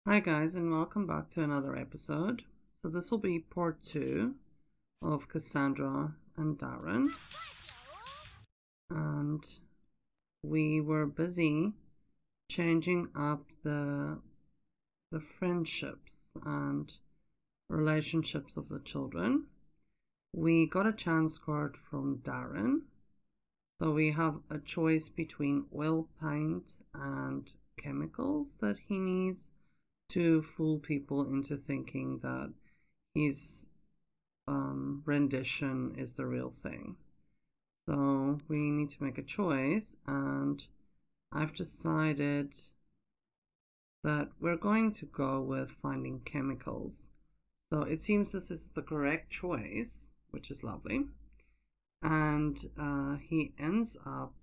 Hi guys, and welcome back to another episode. So this will be part 2 of Cassandra and Darren. And we were busy changing up the friendships and relationships of the children. We got a chance card from Darren. So we have a choice between oil paint and chemicals that he needs to fool people into thinking that his rendition is the real thing. So we need to make a choice, and I've decided that we're going to go with finding chemicals. So it seems this is the correct choice, which is lovely. And he ends up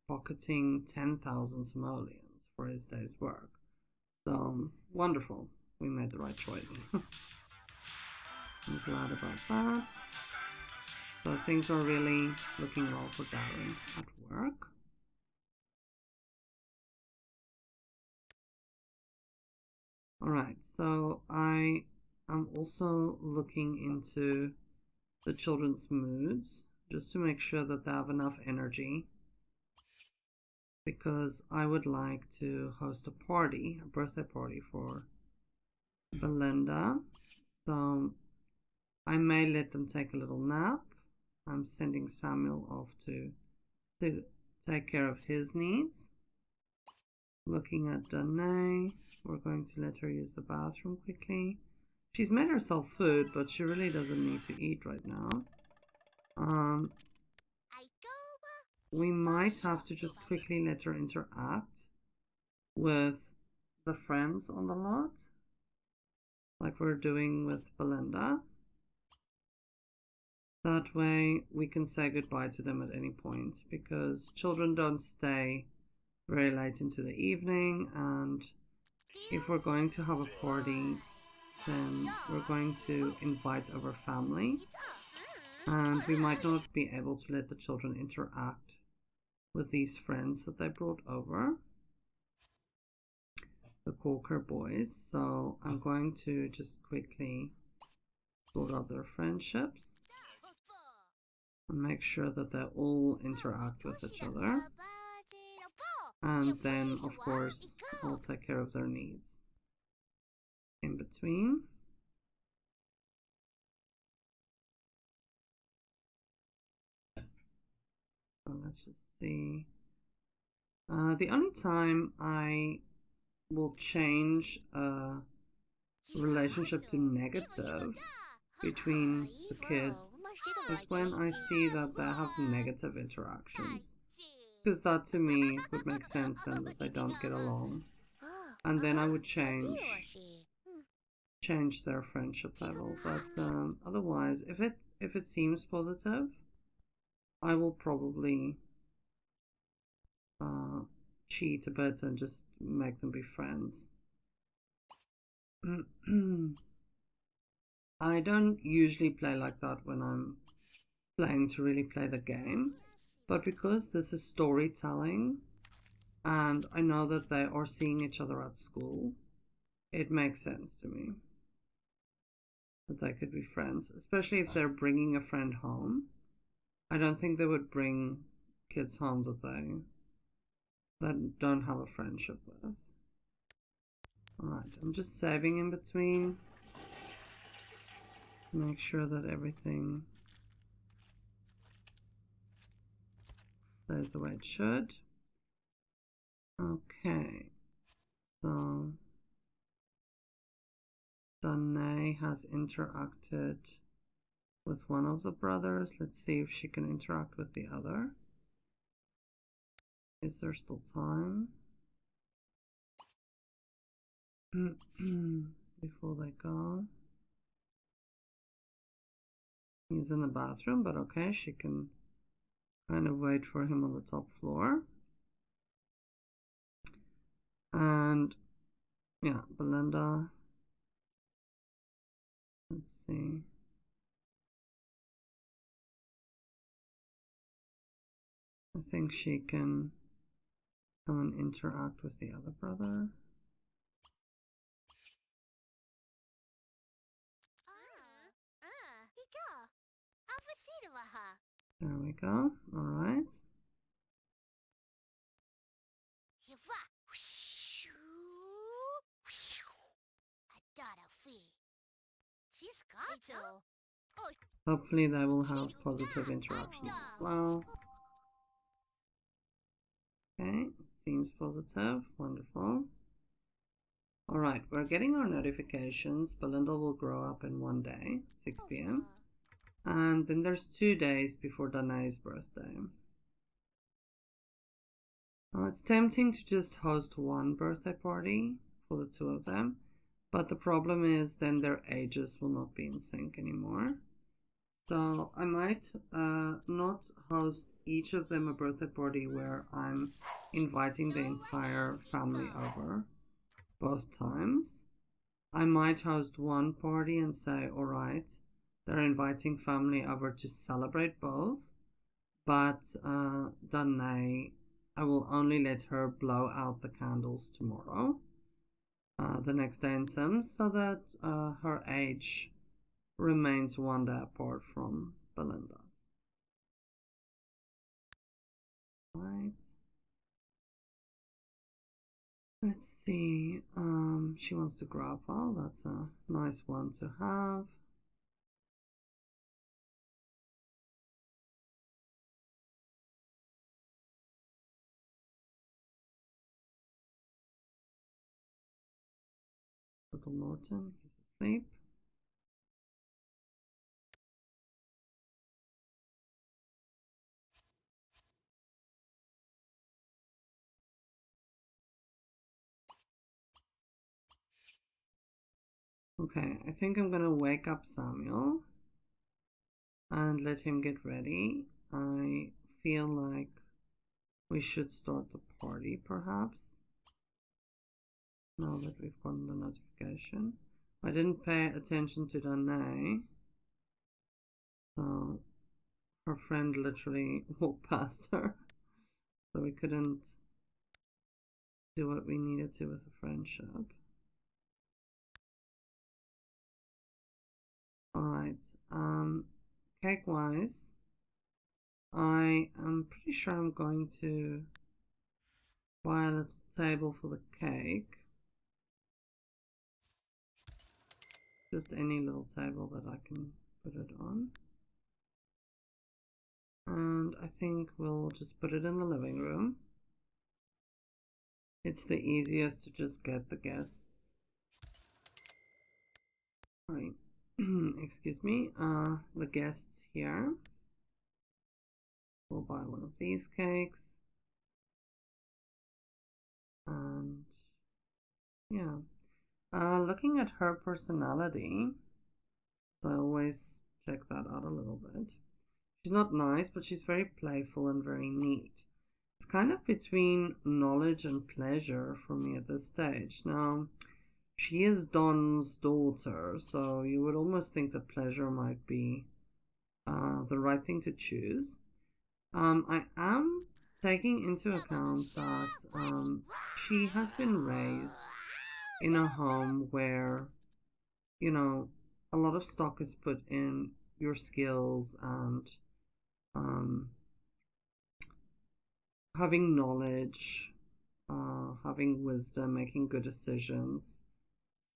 pocketing 10,000 simoleons for his day's work. So wonderful. We made the right choice. I'm glad about that. So things are really looking well for Darren at work. Alright, so I am also looking into the children's moods just to make sure that they have enough energy, because I would like to host a party, a birthday party for Bellinda. So I may let them take a little nap. I'm sending Samuel off to take care of his needs. Looking at Danae, we're going to let her use the bathroom quickly. She's made herself food, but she really doesn't need to eat right now. We might have to just quickly let her interact with the friends on the lot, like we're doing with Bellinda. That way we can say goodbye to them at any point, because children don't stay very late into the evening, and if we're going to have a party, then we're going to invite our family, and we might not be able to let the children interact with these friends that they brought over, the Corker boys. So I'm going to just quickly sort out their friendships and make sure that they all interact with each other, and then of course I'll take care of their needs in between. So let's just see. The only time I will change a relationship to negative between the kids is when I see that they have negative interactions, because that to me would make sense then that they don't get along, and then I would change their friendship level. But otherwise, if it seems positive, I will probably cheat a bit and just make them be friends. I don't usually play like that when I'm playing to really play the game, but because this is storytelling and I know that they are seeing each other at school, it makes sense to me that they could be friends, especially if they're bringing a friend home. I don't think they would bring kids home that don't have a friendship with. Alright, I'm just saving in between to make sure that everything stays the way it should. Okay, so Danae has interacted with one of the brothers. Let's see if she can interact with the other. Is there still time? Before they go. He's in the bathroom, but okay, she can kind of wait for him on the top floor. And yeah, Bellinda. Let's see. I think she can come and interact with the other brother. There we go. All right. Hopefully they will have positive interactions as well. Okay, seems positive. Wonderful. Alright, we're getting our notifications. Bellinda will grow up in 1 day, 6 p.m. And then there's 2 days before Danae's birthday. It's tempting to just host one birthday party for the two of them, but the problem is then their ages will not be in sync anymore. So I might not host each of them a birthday party where I'm inviting the entire family over both times. I might host one party and say, alright, they're inviting family over to celebrate both, but Danae, I will only let her blow out the candles tomorrow, the next day in Sims, so that her age remains 1 day apart from Bellinda's. Right. Let's see. She wants to grow up. Well, that's a nice one to have. Little Norton, he's asleep. Okay, I think I'm gonna wake up Samuel and let him get ready. I feel like we should start the party, perhaps, now that we've gotten the notification. I didn't pay attention to Danae, so her friend literally walked past her, so we couldn't do what we needed to with the friendship. Alright, cake wise, I am pretty sure I'm going to buy a little table for the cake. Just any little table that I can put it on. And I think we'll just put it in the living room. It's the easiest to just get the guests. Sorry, excuse me, the guests here. We'll buy one of these cakes. And yeah, looking at her personality, so I always check that out a little bit. She's not nice, but she's very playful and very neat. It's kind of between knowledge and pleasure for me at this stage. Now, she is Don's daughter, so you would almost think that pleasure might be the right thing to choose. I am taking into account that she has been raised in a home where, you know, a lot of stock is put in your skills and having knowledge, having wisdom, making good decisions.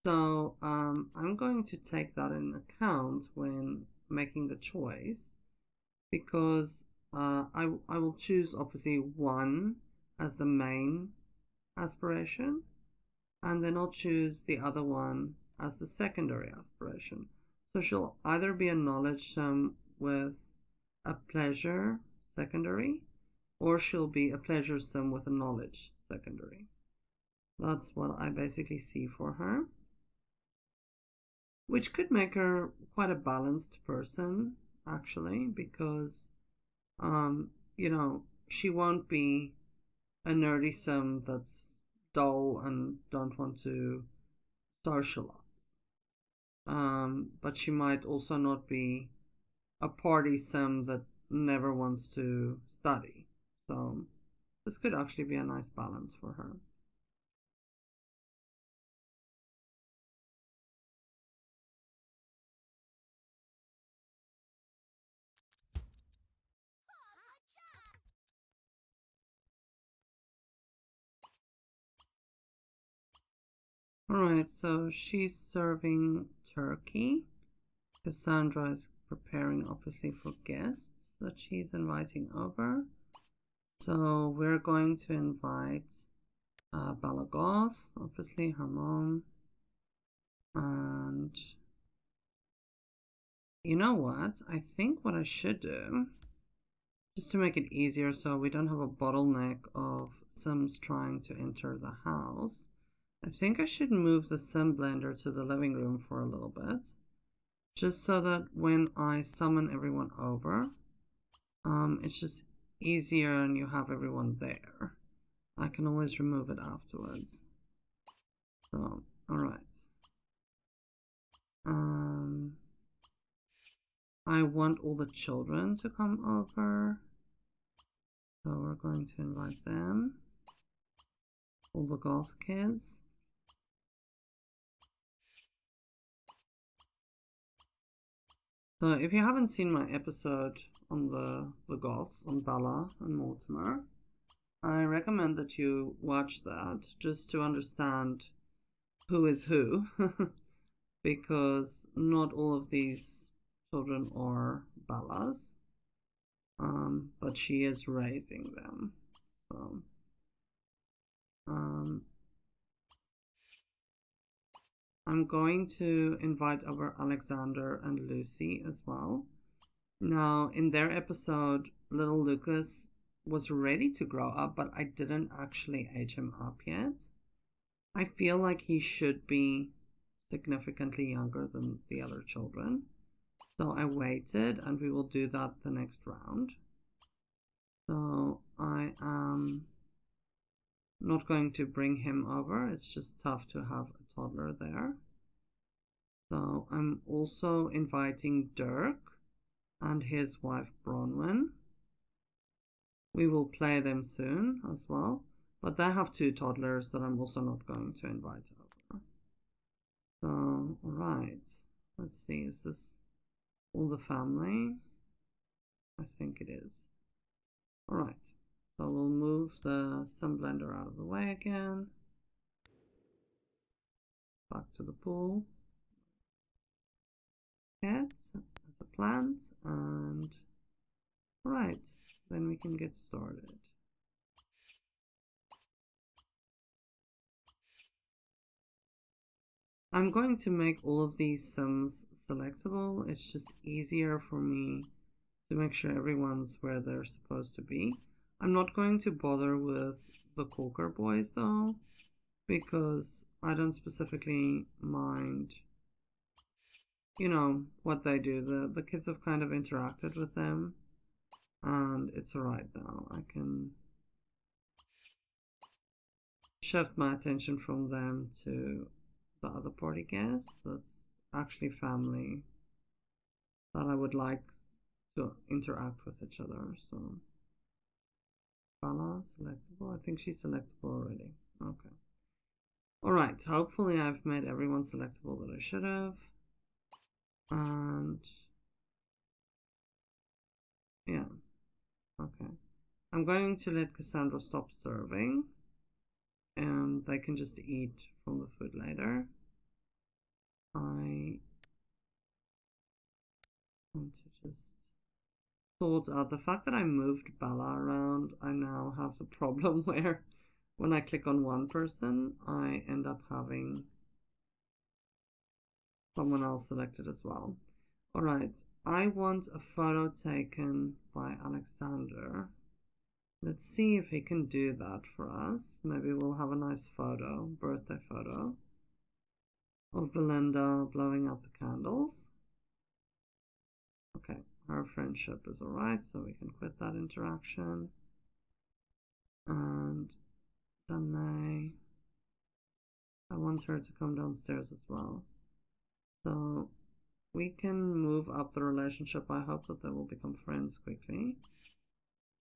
So I'm going to take that in account when making the choice, because I will choose obviously one as the main aspiration, and then I'll choose the other one as the secondary aspiration. So she'll either be a knowledge sim with a pleasure secondary, or she'll be a pleasure sim with a knowledge secondary. That's what I basically see for her, which could make her quite a balanced person, actually, because you know, she won't be a nerdy sim that's dull and don't want to socialize. But she might also not be a party sim that never wants to study. So this could actually be a nice balance for her. Alright, so she's serving turkey. Cassandra is preparing, obviously, for guests that she's inviting over. So we're going to invite Bella Goth, obviously, her mom. And you know what? I think what I should do, just to make it easier so we don't have a bottleneck of Sims trying to enter the house, I think I should move the Sim blender to the living room for a little bit. Just so that when I summon everyone over, it's just easier and you have everyone there. I can always remove it afterwards. So, alright. I want all the children to come over. So we're going to invite them. All the Goth kids. So if you haven't seen my episode on the Goths, on Bella and Mortimer, I recommend that you watch that just to understand who is who. Because not all of these children are Bella's. But she is raising them. So I'm going to invite over Alexander and Lucy as well. Now, in their episode, little Lucas was ready to grow up, but I didn't actually age him up yet. I feel like he should be significantly younger than the other children. So I waited, and we will do that the next round. So I am not going to bring him over. It's just tough to have a toddler there. So I'm also inviting Dirk and his wife Bronwyn. We will play them soon as well, but they have two toddlers that I'm also not going to invite over. So, alright, let's see, is this all the family? I think it is. Alright, so we'll move the Sim blender out of the way again. Back to the pool. Cat as a plant, and alright, then we can get started. I'm going to make all of these Sims selectable. It's just easier for me to make sure everyone's where they're supposed to be. I'm not going to bother with the Corker boys though, because I don't specifically mind, you know, what they do. The kids have kind of interacted with them, and it's alright now. I can shift my attention from them to the other party guests. That's actually family that I would like to interact with each other. So Bella selectable. I think she's selectable already. Okay. Alright, hopefully I've made everyone selectable that I should have. And yeah. Okay. I'm going to let Cassandra stop serving, and they can just eat from the food later. I want to just sort out the fact that I moved Bella around. I now have the problem where when I click on one person, I end up having someone else selected as well. Alright, I want a photo taken by Alexander. Let's see if he can do that for us. Maybe we'll have a nice photo, birthday photo, of Bellinda blowing out the candles. Okay, our friendship is alright, so we can quit that interaction. And Danae, I want her to come downstairs as well. So we can move up the relationship. I hope that they will become friends quickly,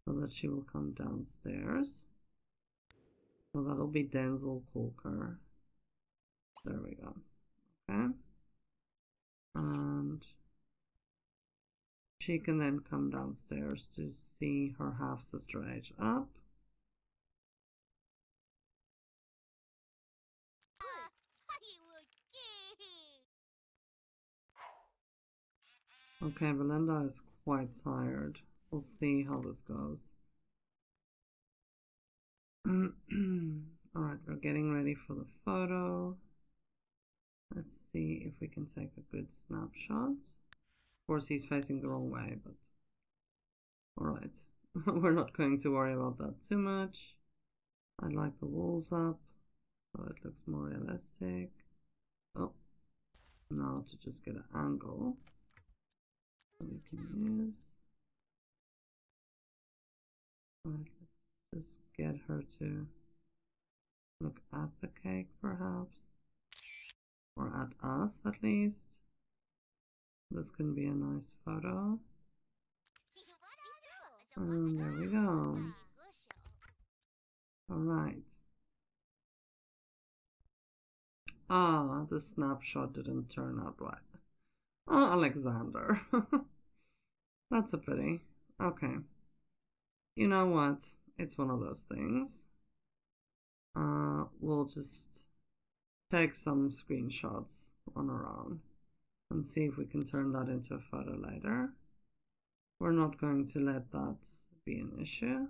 so that she will come downstairs. So that'll be Denzel Corker. There we go. Okay. And she can then come downstairs to see her half-sister age up. Okay, Bellinda is quite tired. We'll see how this goes. Alright, we're getting ready for the photo. Let's see if we can take a good snapshot. Of course, he's facing the wrong way, but alright. We're not going to worry about that too much. I like the walls up, so it looks more realistic. Oh, now to just get an angle that we can use. Alright, let's just get her to look at the cake, perhaps. Or at us, at least. This can be a nice photo. And there we go. Alright. Ah, the snapshot didn't turn out right. Oh, Alexander. That's a pity. Okay. You know what? It's one of those things. We'll just take some screenshots on our own and see if we can turn that into a photo later. We're not going to let that be an issue.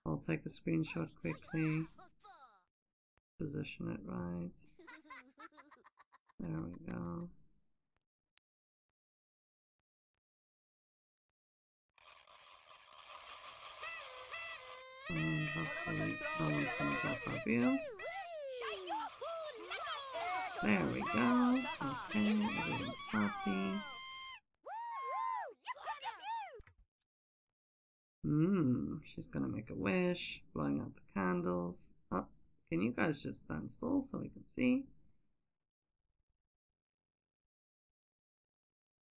I'll take a screenshot quickly, position it right. There we go. And hopefully no one's gonna block our view. There we go. Okay, everyone's happy. She's gonna make a wish, blowing out the candles. Oh, can you guys just stand still so we can see?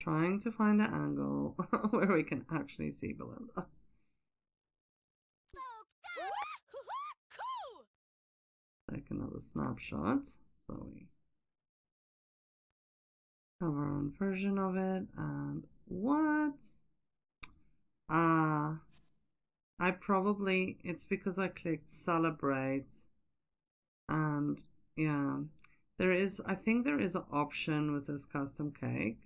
Trying to find an angle where we can actually see Bellinda. Take another snapshot so we have our own version of it. And what? It's because I clicked celebrate, and yeah, I think there is an option with this custom cake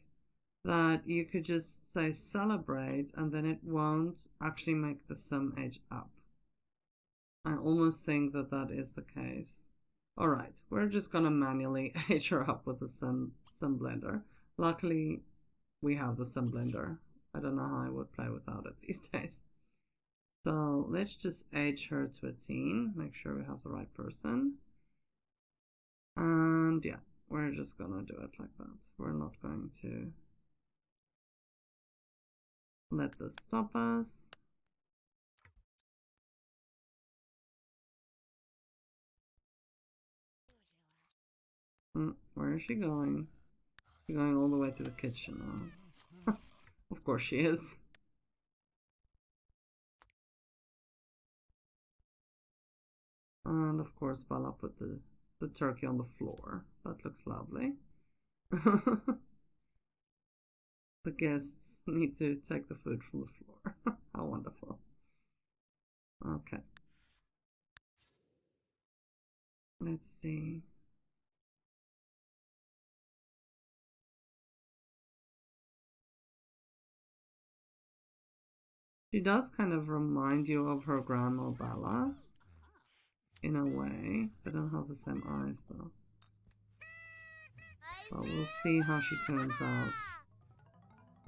that you could just say celebrate and then it won't actually make the sim age up. I almost think that that is the case. Alright, we're just gonna manually age her up with the sim blender. Luckily, we have the sim blender. I don't know how I would play without it these days. So let's just age her to a teen, make sure we have the right person. And yeah, we're just gonna do it like that. We're not going to let this stop us. Where is she going? She's going all the way to the kitchen now. Of course she is. And of course Bella put the turkey on the floor. That looks lovely. The guests need to take the food from the floor. How wonderful. Okay. Let's see. She does kind of remind you of her grandma Bella. In a way. They don't have the same eyes though. But we'll see how she turns out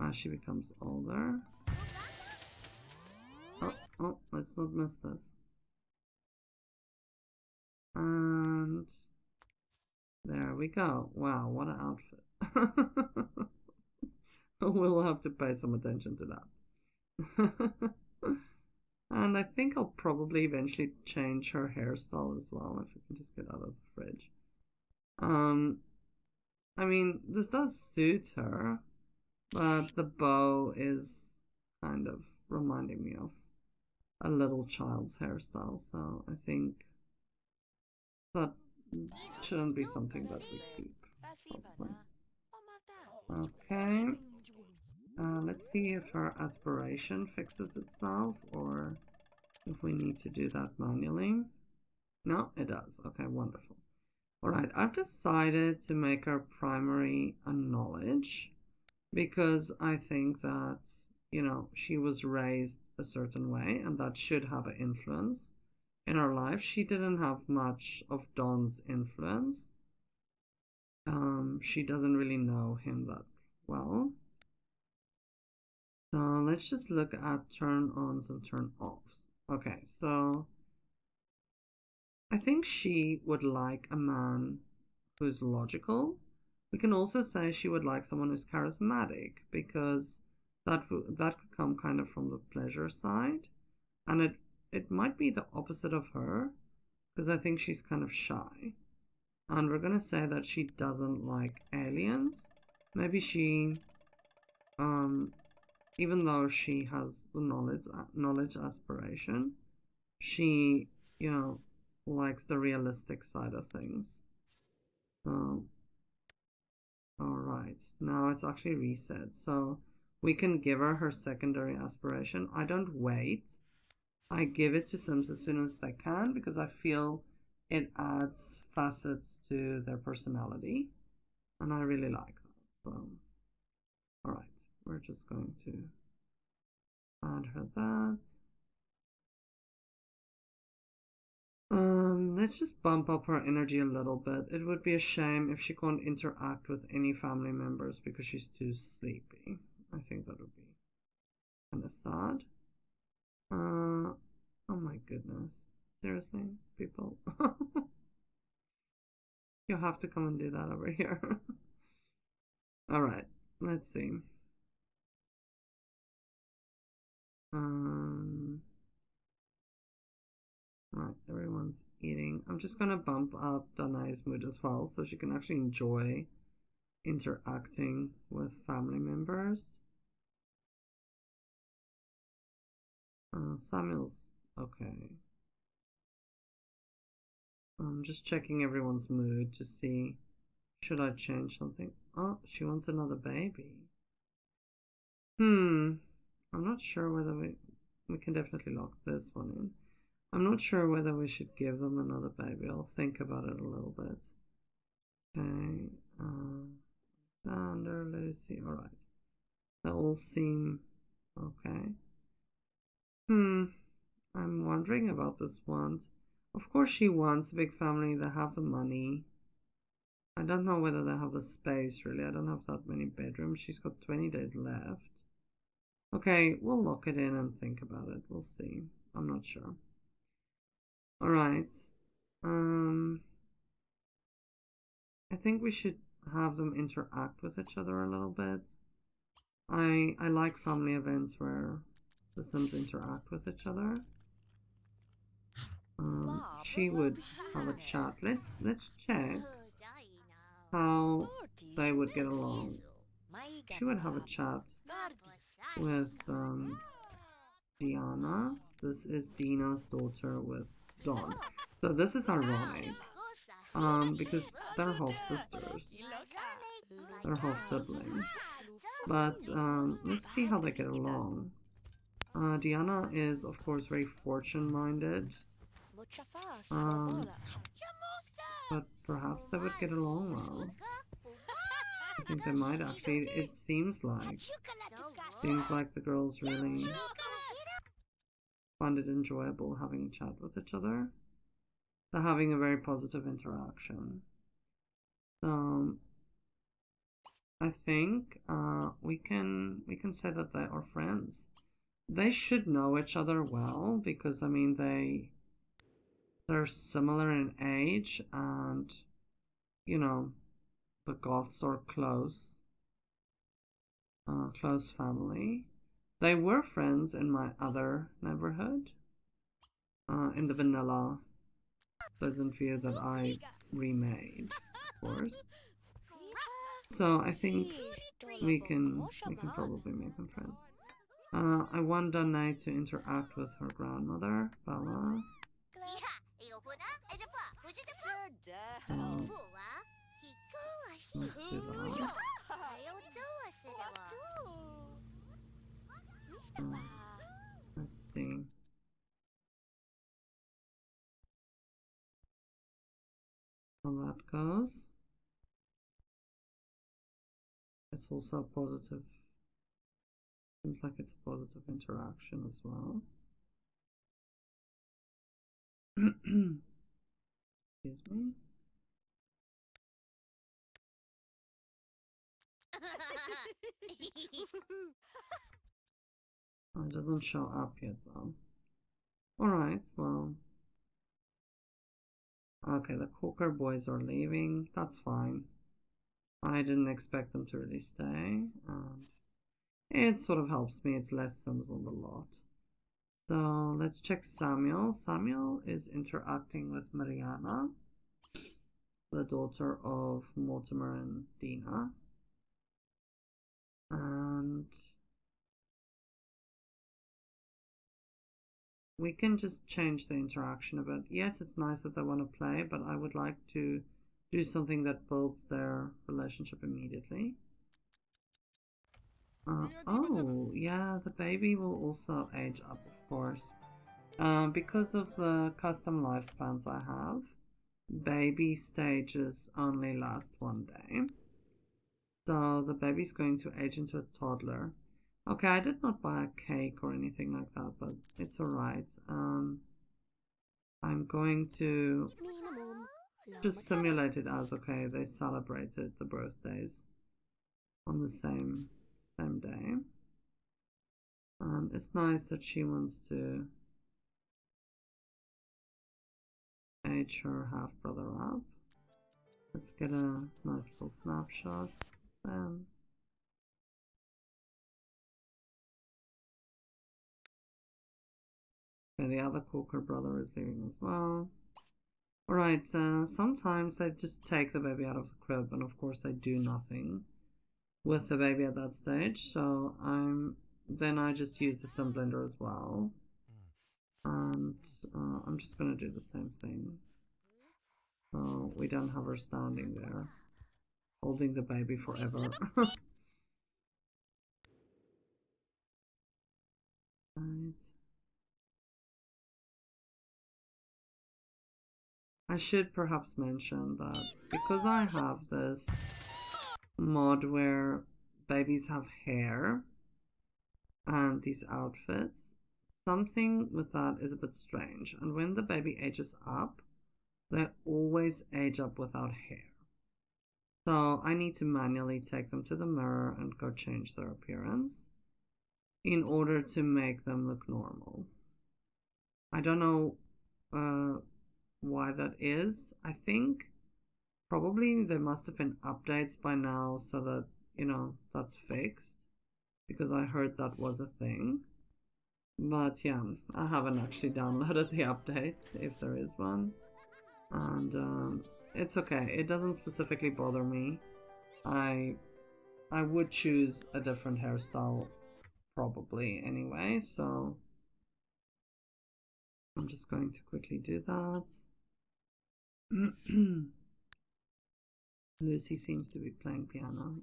as she becomes older. Oh, let's not miss this. And there we go. Wow, what an outfit. We'll have to pay some attention to that. And I think I'll probably eventually change her hairstyle as well, if we can just get out of the fridge. I mean, this does suit her, but the bow is kind of reminding me of a little child's hairstyle, so I think that shouldn't be something that we keep. Probably. Okay. Let's see if her aspiration fixes itself or if we need to do that manually. No, it does. Okay, wonderful. Alright, I've decided to make our primary a knowledge because I think that, you know, she was raised a certain way and that should have an influence in her life. She didn't have much of Don's influence. She doesn't really know him that well. So let's just look at turn ons and turn offs. Okay, so I think she would like a man who's logical. We can also say she would like someone who's charismatic because that could come kind of from the pleasure side, and it might be the opposite of her because I think she's kind of shy. And we're gonna say that she doesn't like aliens. Maybe she, even though she has the knowledge aspiration, she, you know, likes the realistic side of things. So, alright, now it's actually reset. So we can give her her secondary aspiration. I don't wait. I give it to Sims as soon as they can because I feel it adds facets to their personality. And I really like that. So, alright, we're just going to add her that. Let's just bump up her energy a little bit. It would be a shame if she can't interact with any family members because she's too sleepy. I think that would be kind of sad. Oh my goodness. Seriously, people? You'll have to come and do that over here. Alright, let's see. Right, everyone's eating. I'm just gonna bump up Danae's mood as well so she can actually enjoy interacting with family members. Samuel's okay. I'm just checking everyone's mood to see should I change something. Oh, she wants another baby. I'm not sure whether we can definitely lock this one in. I'm not sure whether we should give them another baby. I'll think about it a little bit. Okay, Alexander, Lucy, alright. That all seem okay. I'm wondering about this one. Of course she wants a big family, they have the money. I don't know whether they have the space really. I don't have that many bedrooms. She's got 20 days left. Okay, we'll lock it in and think about it. We'll see. I'm not sure. Alright. I think we should have them interact with each other a little bit. I like family events where the Sims interact with each other. She would have a chat. Let's check how they would get along. She would have a chat with Diana. This is Dina's daughter with Dawn. So this is ironic. Because they're half sisters. They're half siblings. But let's see how they get along. Diana is of course very fortune minded. But perhaps they would get along well. I think they might actually. It seems like the girls really find it enjoyable having a chat with each other. They're having a very positive interaction. So I think we can say that they are friends. They should know each other well because I mean they're similar in age and you know the Goths are close family. They were friends in my other neighborhood, in the vanilla Pleasant View that I remade, of course. So I think we can probably make them friends. I want Danae to interact with her grandmother, Bella. Let's do that. Let's see. how that goes. It's also a positive, seems like it's a positive interaction as well. Excuse me. Oh, it doesn't show up yet though. Alright, well. Okay, the Cocker boys are leaving. That's fine. I didn't expect them to really stay. And it sort of helps me. It's less Sims on the lot. So let's check Samuel. Samuel is interacting with Mariana, the daughter of Mortimer and Dina. And we can just change the interaction a bit. Yes, it's nice that they want to play, but I would like to do something that builds their relationship immediately. Oh, yeah, the baby will also age up, of course. Because of the custom lifespans I have, baby stages only last 1 day. So the baby's going to age into a toddler. Okay, I did not buy a cake or anything like that, but it's alright. I'm going to just simulate it as, okay, they celebrated the birthdays on the same day. It's nice that she wants to age her half-brother up. Let's get a nice little snapshot. Okay, the other Cocker brother is leaving as well. Alright, sometimes they just take the baby out of the crib, and of course they do nothing with the baby at that stage, so then I just use the sim blender as well. And I'm just gonna do the same thing. So we don't have her standing there, holding the baby forever. Right. I should perhaps mention that because I have this mod where babies have hair and these outfits, something with that is a bit strange. And when the baby ages up, they always age up without hair. So I need to manually take them to the mirror and go change their appearance in order to make them look normal. I don't know why that is. I think probably there must have been updates by now so that, you know, that's fixed, because I heard that was a thing. But yeah, I haven't actually downloaded the update, if there is one. And it's okay, it doesn't specifically bother me. I would choose a different hairstyle probably anyway, so I'm just going to quickly do that. Lucy seems to be playing piano.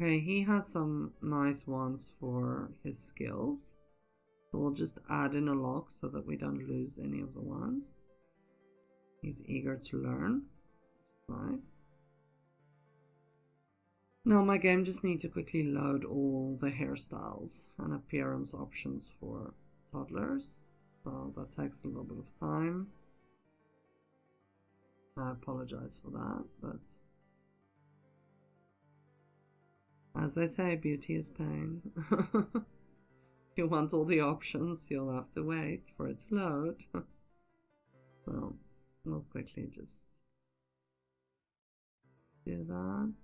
Okay, he has some nice ones for his skills. So we'll just add in a lock so that we don't lose any of the ones. He's eager to learn. Nice. Now my game just needs to quickly load all the hairstyles and appearance options for toddlers. So that takes a little bit of time. I apologize for that, but as they say, beauty is pain. If you want all the options, you'll have to wait for it to load. So we'll quickly just do that.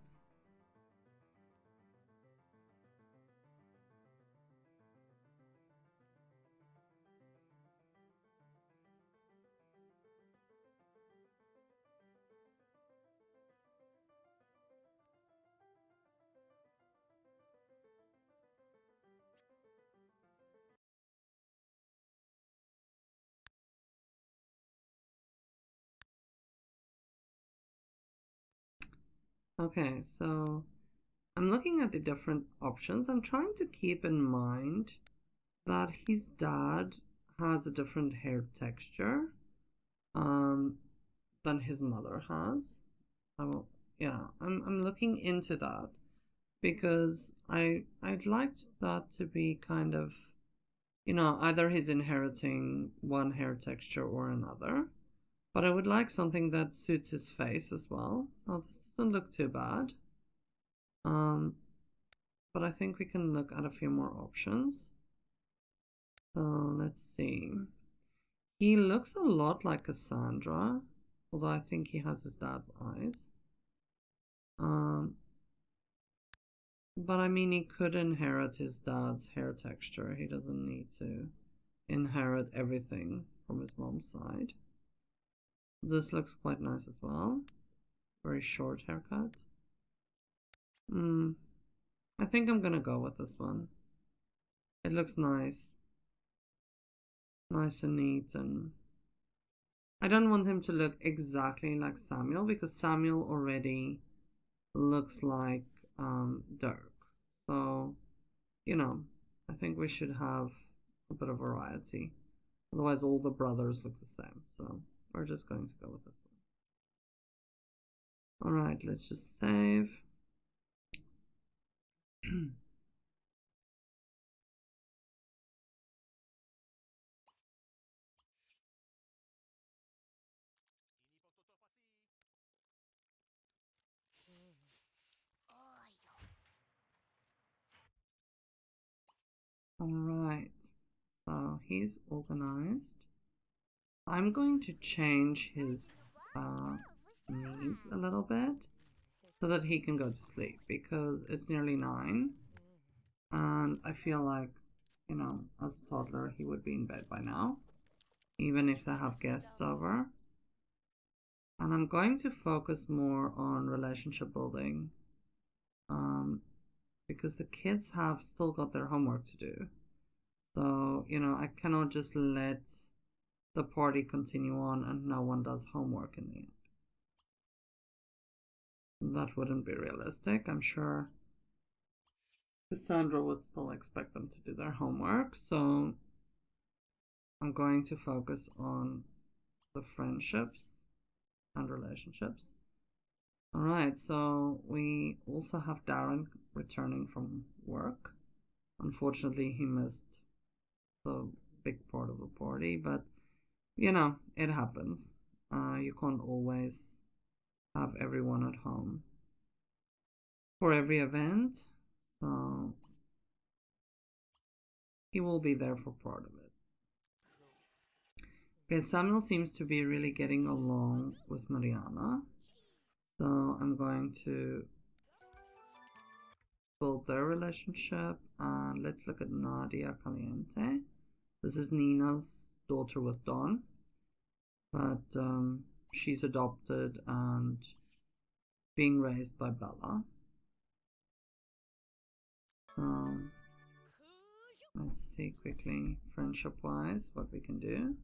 Okay, so I'm looking at the different options. I'm trying to keep in mind that his dad has a different hair texture. than his mother has. I'm looking into that because I'd like that to be kind of, either he's inheriting one hair texture or another. But I would like something that suits his face as well. Oh, this doesn't look too bad. But I think we can look at a few more options. So let's see. He looks a lot like Cassandra, although I think he has his dad's eyes. But I mean, he could inherit his dad's hair texture. He doesn't need to inherit everything from his mom's side. This looks quite nice as well. Very short haircut. I think I'm gonna go with this one. It looks nice. Nice and neat, and I don't want him to look exactly like Samuel because Samuel already looks like Dirk. So, I think we should have a bit of variety. Otherwise, all the brothers look the same. So, we're just going to go with this one. Alright, let's just save. Alright, so he's organized. I'm going to change his needs a little bit so that he can go to sleep because it's nearly 9 and I feel like, as a toddler he would be in bed by now, even if they have guests over. And I'm going to focus more on relationship building because the kids have still got their homework to do. So, I cannot just let the party continue on and no one does homework in the end. That wouldn't be realistic. I'm sure Cassandra would still expect them to do their homework, so I'm going to focus on the friendships and relationships. Alright, so we also have Darren returning from work. Unfortunately, he missed the big part of the party, but it happens. You can't always have everyone at home for every event, so he will be there for part of it. Okay, Samuel seems to be really getting along with Mariana, so I'm going to build their relationship, and let's look at Nadia Caliente. This is Nina's daughter with Don, but she's adopted and being raised by Bella. Let's see quickly, friendship-wise, what we can do.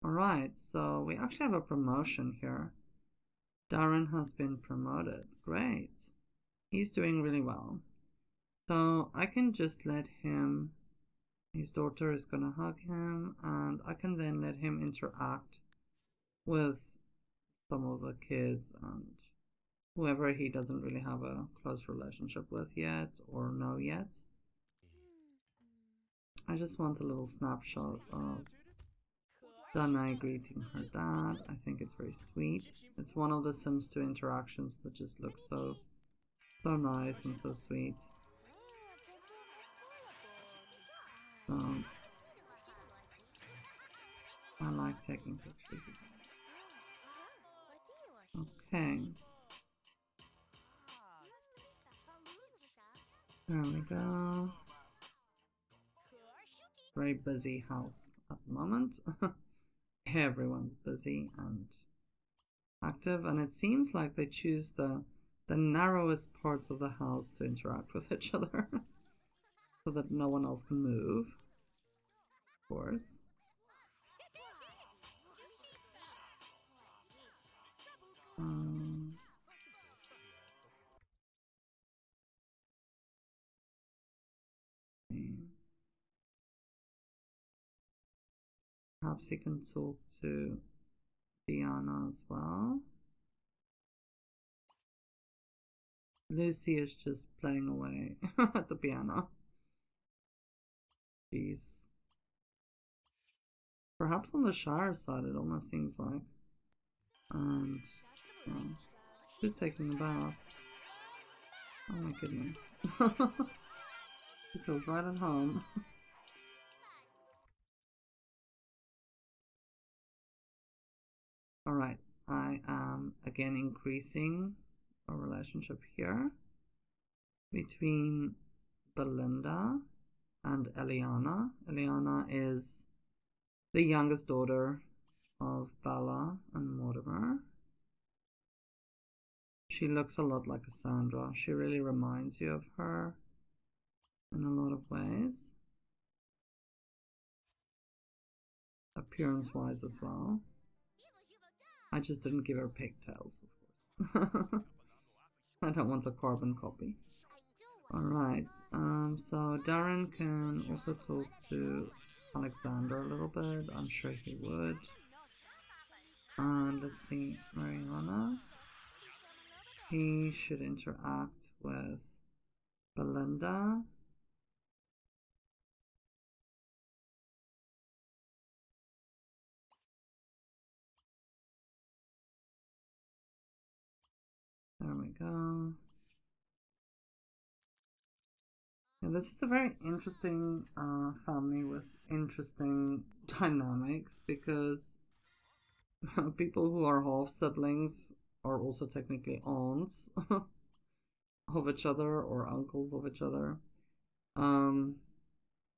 Alright, so we actually have a promotion here. Darren has been promoted. Great. He's doing really well. So I can just let him, his daughter is gonna hug him, and I can then let him interact with some of the kids and whoever he doesn't really have a close relationship with yet or know yet. I just want a little snapshot of Danae greeting her dad. I think it's very sweet. It's one of the Sims 2 interactions that just looks so nice and so sweet. I like taking pictures of them. Okay. There we go. Very busy house at the moment. Everyone's busy and active, and it seems like they choose the narrowest parts of the house to interact with each other so that no one else can move, of course. Perhaps he can talk to Diana as well. Lucy is just playing away at the piano. Jeez. Perhaps on the Shire side it almost seems like. And she's taking a bath. Oh my goodness. She feels right at home. Alright, I am again increasing our relationship here between Bellinda and Eliana. Eliana is the youngest daughter of Bella and Mortimer. She looks a lot like Cassandra. She really reminds you of her in a lot of ways. Appearance wise as well. I just didn't give her pigtails, of course. I don't want a carbon copy. Alright, so Darren can also talk to Alexander a little bit. I'm sure he would. And let's see, Mariana. He should interact with Bellinda. There we go. Yeah, this is a very interesting family with interesting dynamics because people who are half siblings are also technically aunts of each other or uncles of each other.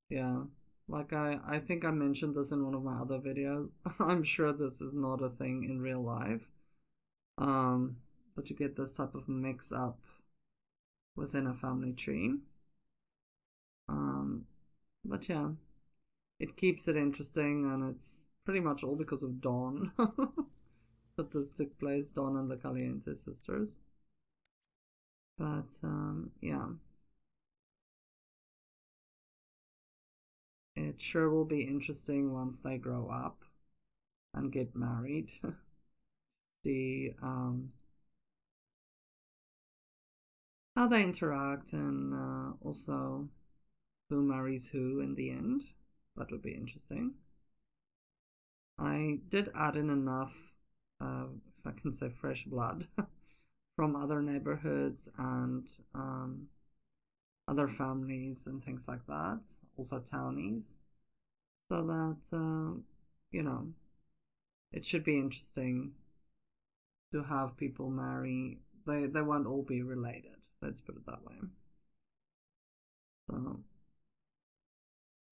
Yeah, like I think I mentioned this in one of my other videos. I'm sure this is not a thing in real life. But you get this type of mix up within a family tree. But yeah, it keeps it interesting, and it's pretty much all because of Dawn that this took place, Dawn and the Caliente sisters. But yeah, it sure will be interesting once they grow up and get married. See how they interact, and also who marries who in the end. That would be interesting. I did add in enough, if I can say, fresh blood from other neighborhoods and other families and things like that, also townies, so that, you know, it should be interesting to have people marry. They won't all be related, let's put it that way. So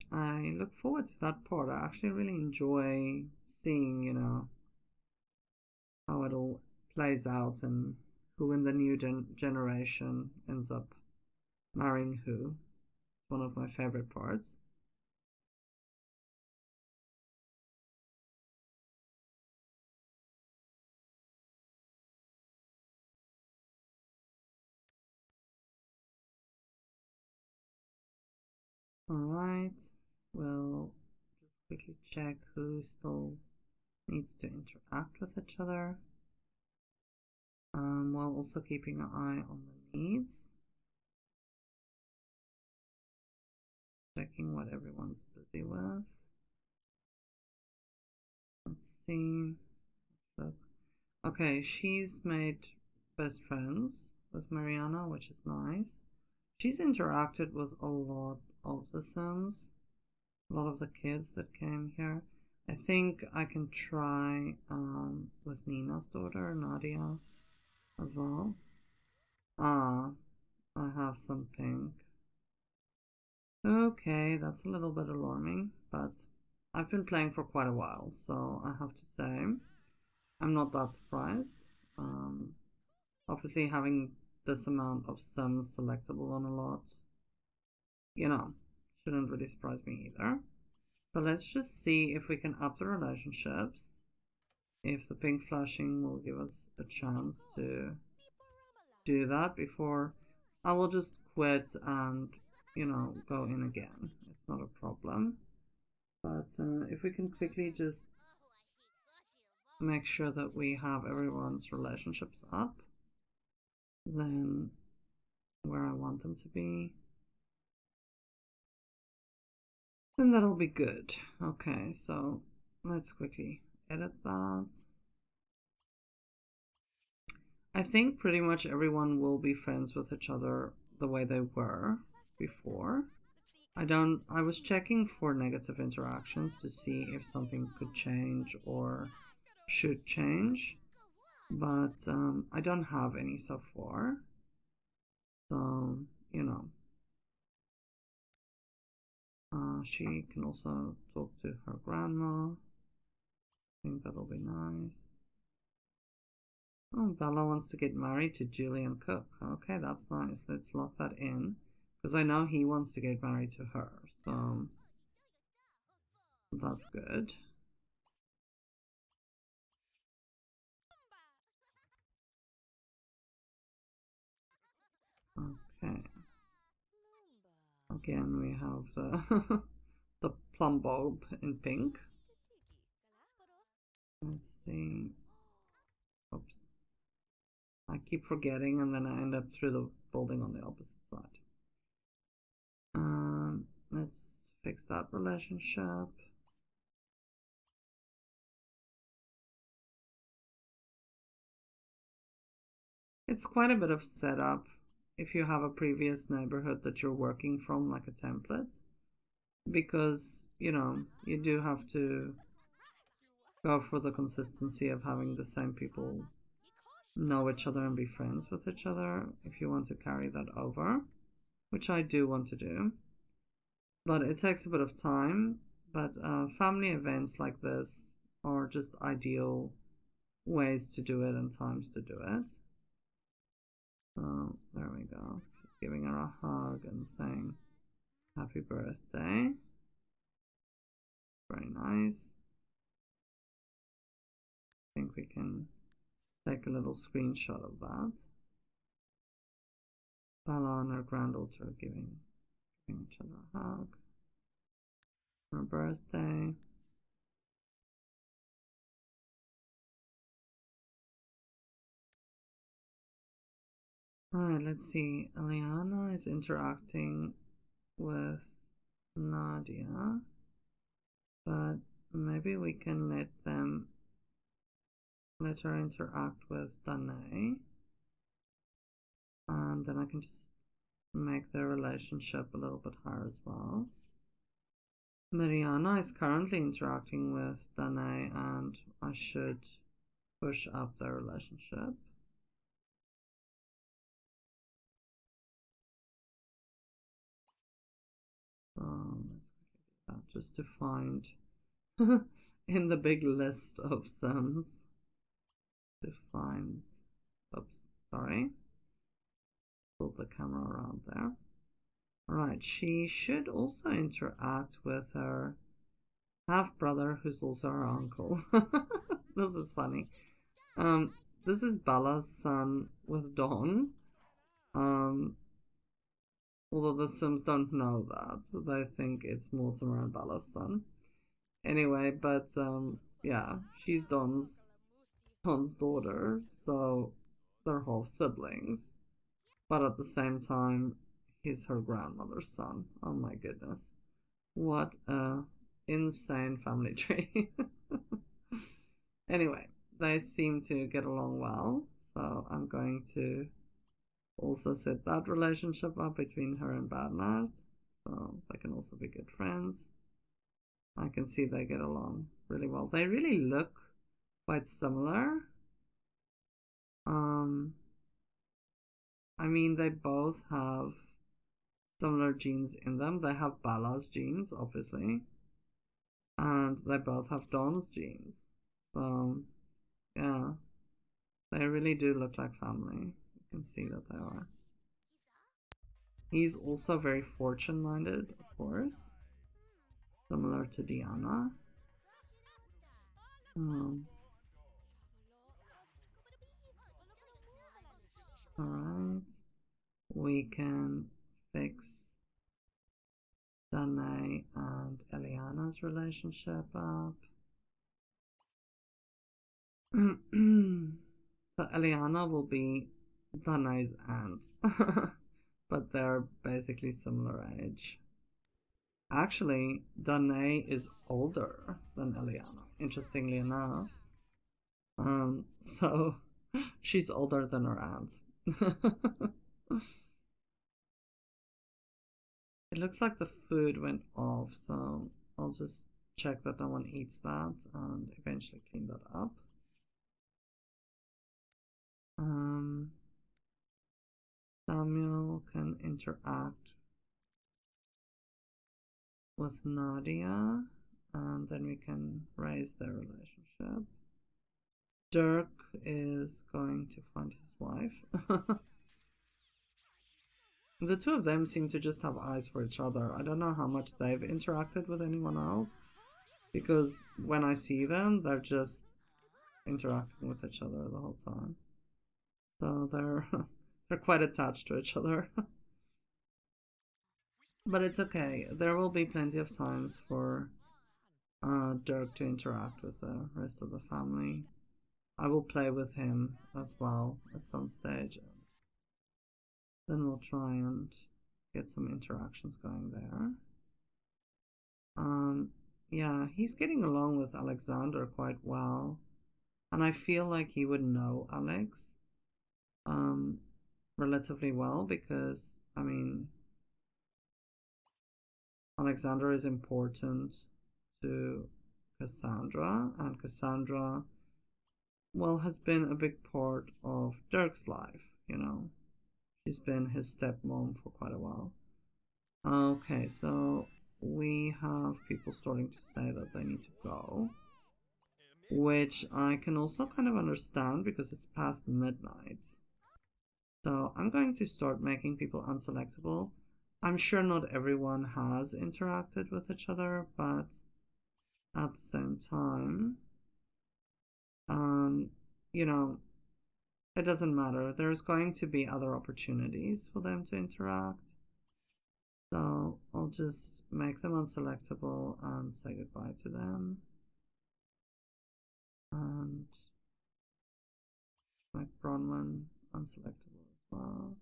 I look forward to that part. I actually really enjoy seeing, how it all plays out and who in the new generation ends up marrying who. It's one of my favorite parts. Alright, we'll just quickly check who still needs to interact with each other, while also keeping an eye on the needs. Checking what everyone's busy with. Let's see. Let's look. Okay, she's made best friends with Mariana, which is nice. She's interacted with a lot of the Sims, a lot of the kids that came here. I think I can try with Nina's daughter, Nadia, as well. Ah, I have some pink. Okay, that's a little bit alarming, but I've been playing for quite a while, so I have to say I'm not that surprised. Obviously, having this amount of Sims selectable on a lot, shouldn't really surprise me either. So let's just see if we can up the relationships. If the pink flashing will give us a chance to do that before I will just quit and, go in again. It's not a problem. But if we can quickly just make sure that we have everyone's relationships up, then where I want them to be, then that'll be good. Okay, so let's quickly edit that. I think pretty much everyone will be friends with each other the way they were before. I was checking for negative interactions to see if something could change or should change, but I don't have any so far. So, you know, she can also talk to her grandma. I think that'll be nice. Oh, Bella wants to get married to Julian Cook. Okay, that's nice. Let's lock that in. Because I know he wants to get married to her. So that's good. Okay. Again, we have the the plum bulb in pink. Let's see. Oops. I keep forgetting and then I end up through the building on the opposite side. Let's fix that relationship. It's quite a bit of setup if you have a previous neighborhood that you're working from, like a template, because you do have to go for the consistency of having the same people know each other and be friends with each other if you want to carry that over, which I do want to do, but it takes a bit of time. But family events like this are just ideal ways to do it and times to do it. So there we go. Just giving her a hug and saying happy birthday. Very nice. I think we can take a little screenshot of that. Bella and her granddaughter giving each other a hug. Her birthday. Alright, let's see. Eliana is interacting with Nadia, but maybe we can let her interact with Danae, and then I can just make their relationship a little bit higher as well. Mariana is currently interacting with Danae, and I should push up their relationship. So let's do that just to find in the big list of sons to find. Oops, sorry. Pull the camera around there. Alright, she should also interact with her half brother, who's also her uncle. This is funny. This is Bella's son with Dawn. Although the Sims don't know that, so they think it's Mortimer and Bella's son. Anyway, but yeah, she's Dawn's daughter, so they're half siblings. But at the same time, he's her grandmother's son. Oh my goodness. What a insane family tree. Anyway, they seem to get along well, so I'm going to also set that relationship up between her and Bernard, so they can also be good friends. I can see they get along really well. They really look quite similar. I mean, they both have similar genes in them. They have Bella's genes, obviously, and they both have Dawn's genes. So, yeah, they really do look like family. You can see that they are. He's also very fortune-minded, of course, similar to Diana. Alright, we can fix Danae and Eliana's relationship up. So Eliana will be Danae's aunt, but they're basically similar age. Actually, Danae is older than Eliana, interestingly enough. So she's older than her aunt. It looks like the food went off, so I'll just check that no one eats that and eventually clean that up. Samuel can interact with Nadia, and then we can raise their relationship. Dirk is going to find his wife. The two of them seem to just have eyes for each other. I don't know how much they've interacted with anyone else, because when I see them, they're just interacting with each other the whole time. So they're quite attached to each other. But it's okay. There will be plenty of times for Dirk to interact with the rest of the family. I will play with him as well at some stage. Then we'll try and get some interactions going there. Yeah, he's getting along with Alexander quite well. And I feel like he would know Alex relatively well because, I mean, Alexander is important to Cassandra, and Cassandra, well, has been a big part of Dirk's life, you know. She's been his stepmom for quite a while. Okay, so we have people starting to say that they need to go, which I can also kind of understand because it's past midnight. So I'm going to start making people unselectable. I'm sure not everyone has interacted with each other, but at the same time, you know, it doesn't matter. There's going to be other opportunities for them to interact. So I'll just make them unselectable and say goodbye to them. And make Bronwyn unselectable as well.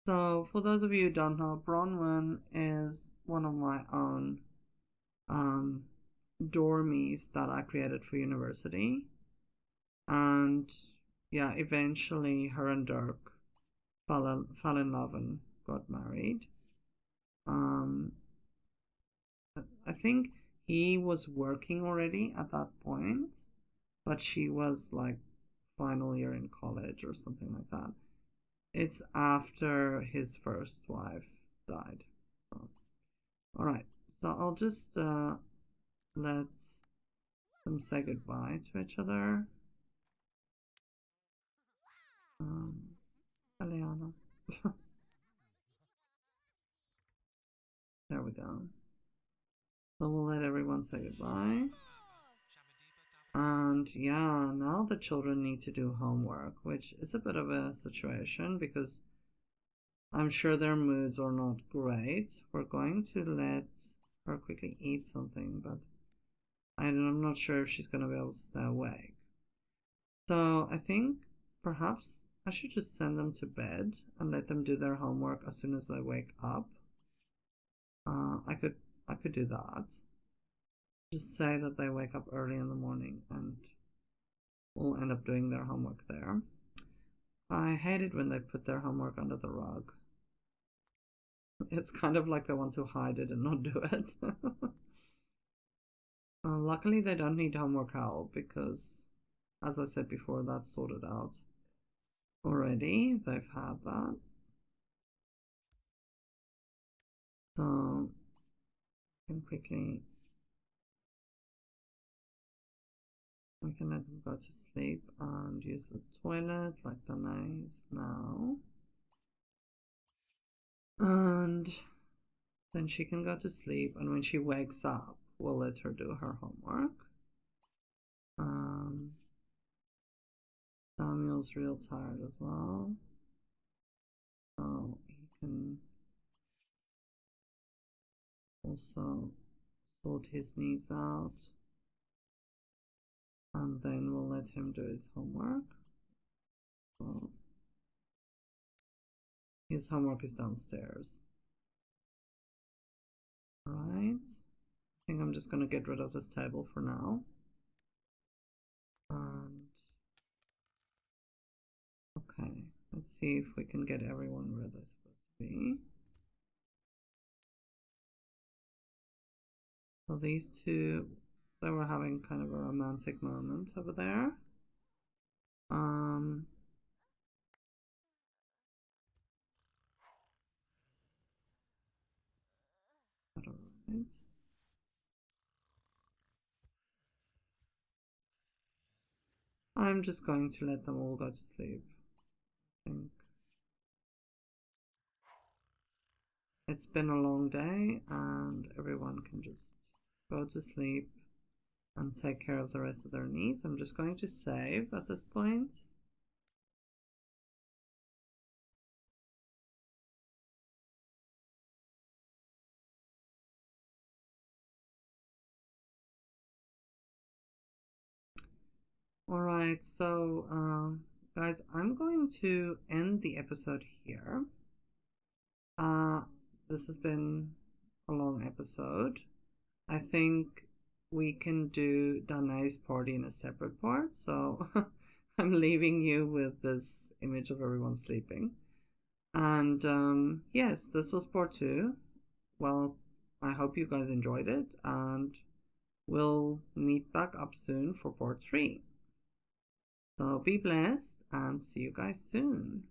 So for those of you who don't know, Bronwyn is one of my own dormies that I created for university. And yeah, eventually her and Dirk fell in love and got married. I think he was working already at that point, but she was like final year in college or something like that. It's after his first wife died. So, all right, so I'll just let them say goodbye to each other. Eliana. There we go. So we'll let everyone say goodbye. And yeah, now the children need to do homework, which is a bit of a situation because I'm sure their moods are not great. We're going to let her quickly eat something, but I'm not sure if she's going to be able to stay awake. So I think perhaps I should just send them to bed and let them do their homework as soon as they wake up. I could do that. Just say that they wake up early in the morning and we'll end up doing their homework there. I hate it when they put their homework under the rug. It's kind of like they want to hide it and not do it. Luckily, they don't need homework help because, as I said before, that's sorted out already. They've had that. So, we can let them go to sleep and use the toilet like Danae is now. And then she can go to sleep, and when she wakes up, we'll let her do her homework. Samuel's real tired as well, so he can also sort his needs out. And then we'll let him do his homework. So his homework is downstairs. Alright. I think I'm just going to get rid of this table for now. And okay, let's see if we can get everyone where they're supposed to be. So these two, they were having kind of a romantic moment over there. Alright. I'm just going to let them all go to sleep. I think it's been a long day and everyone can just go to sleep and take care of the rest of their needs. I'm just going to save at this point. Alright, so guys, I'm going to end the episode here. This has been a long episode. I think we can do Danae's party in a separate part, so I'm leaving you with this image of everyone sleeping. And yes, this was part 2. Well, I hope you guys enjoyed it, and we'll meet back up soon for part 3. So be blessed and see you guys soon.